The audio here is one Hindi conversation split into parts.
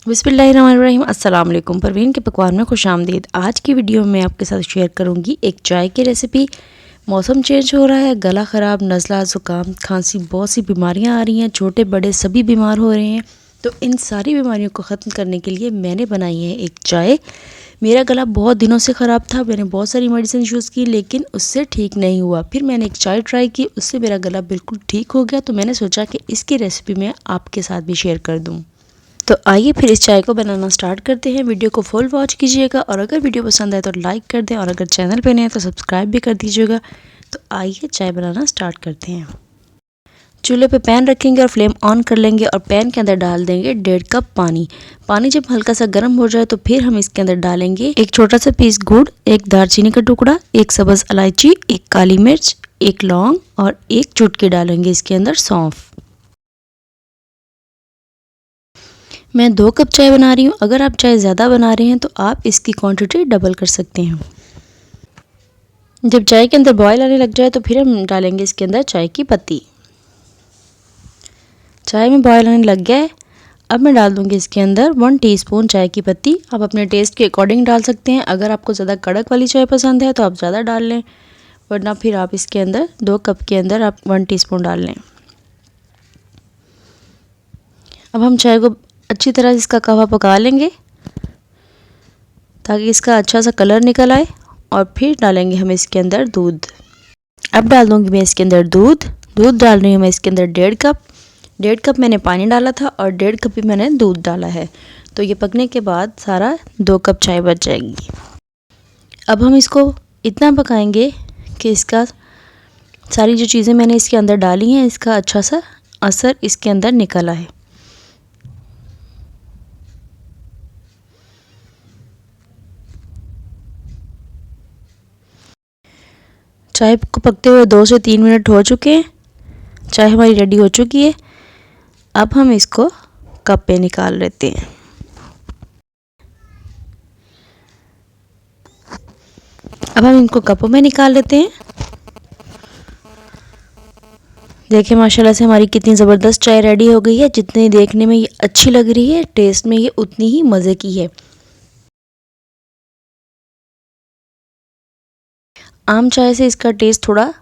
बिस्मिल्लाहिर्रहमानिर्रहीम। अस्सलाम वालेकुम। परवीन के पकवान में खुश आमदीद। आज की वीडियो में आपके साथ शेयर करूंगी एक चाय की रेसिपी। मौसम चेंज हो रहा है, गला ख़राब, नज़ला, ज़ुकाम, खांसी, बहुत सी बीमारियां आ रही हैं, छोटे बड़े सभी बीमार हो रहे हैं। तो इन सारी बीमारियों को ख़त्म करने के लिए मैंने बनाई है एक चाय। मेरा गला बहुत दिनों से ख़राब था, मैंने बहुत सारी मेडिसिन यूज़ की लेकिन उससे ठीक नहीं हुआ। फिर मैंने एक चाय ट्राई की, उससे मेरा गला बिल्कुल ठीक हो गया। तो मैंने सोचा कि इसकी रेसिपी मैं आपके साथ भी शेयर कर दूँ। तो आइए फिर इस चाय को बनाना स्टार्ट करते हैं। वीडियो को फुल वॉच कीजिएगा और अगर वीडियो पसंद आए तो लाइक कर दें और अगर चैनल पे नए हैं तो सब्सक्राइब भी कर दीजिएगा। तो आइए चाय बनाना स्टार्ट करते हैं। चूल्हे पे पैन रखेंगे और फ्लेम ऑन कर लेंगे और पैन के अंदर डाल देंगे 1.5 कप पानी। पानी जब हल्का सा गर्म हो जाए तो फिर हम इसके अंदर डालेंगे एक छोटा सा पीस गुड़, एक दालचीनी का टुकड़ा, एक सब्ज़ इलायची, एक काली मिर्च, एक लौंग और एक चुटकी डालेंगे इसके अंदर सौंफ। मैं 2 कप चाय बना रही हूँ। अगर आप चाय ज़्यादा बना रहे हैं तो आप इसकी क्वांटिटी डबल कर सकते हैं। जब चाय के अंदर बॉयल आने लग जाए तो फिर हम डालेंगे इसके अंदर चाय की पत्ती। चाय में बॉयल आने लग गया है। अब मैं डाल दूँगी इसके अंदर 1 टीस्पून चाय की पत्ती। आप अपने टेस्ट के अकॉर्डिंग डाल सकते हैं। अगर आपको ज़्यादा कड़क वाली चाय पसंद है तो आप ज़्यादा डाल लें, वरना फिर आप इसके अंदर 2 कप के अंदर आप 1 टीस्पून डाल लें। अब हम चाय को अच्छी तरह से इसका कहवा पका लेंगे ताकि इसका अच्छा सा कलर निकल आए और फिर डालेंगे हम इसके अंदर दूध। अब डाल दूँगी मैं इसके अंदर दूध डाल रही हूँ मैं इसके अंदर 1.5 कप मैंने पानी डाला था और 1.5 कप ही मैंने दूध डाला है। तो ये पकने के बाद सारा 2 कप चाय बच जाएगी। अब हम इसको इतना पकाएंगे कि इसका सारी जो चीज़ें मैंने इसके अंदर डाली हैं इसका अच्छा सा असर इसके अंदर निकल आए। चाय को पकते हुए 2 से 3 मिनट हो चुके हैं। चाय हमारी रेडी हो चुकी है। अब हम इसको कप पे निकाल लेते हैं। अब हम इनको कपों में निकाल लेते हैं। देखिए माशाल्लाह से हमारी कितनी ज़बरदस्त चाय रेडी हो गई है। जितनी देखने में ये अच्छी लग रही है, टेस्ट में ये उतनी ही मज़े की है। आम चाय से इसका टेस्ट थोड़ा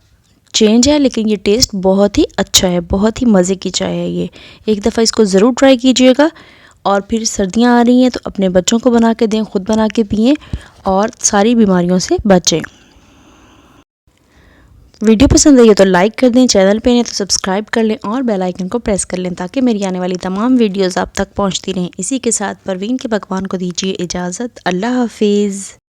चेंज है लेकिन ये टेस्ट बहुत ही अच्छा है, बहुत ही मज़े की चाय है ये। एक दफ़ा इसको ज़रूर ट्राई कीजिएगा। और फिर सर्दियाँ आ रही हैं तो अपने बच्चों को बना के दें, ख़ुद बना के पिएं और सारी बीमारियों से बचें। वीडियो पसंद आई है तो लाइक कर दें, चैनल पे नहीं तो सब्सक्राइब कर लें और बेल आइकन को प्रेस कर लें ताकि मेरी आने वाली तमाम वीडियोज़ आप तक पहुँचती रहें। इसी के साथ परवीन के पकवान को दीजिए इजाज़त। अल्लाह हाफिज़।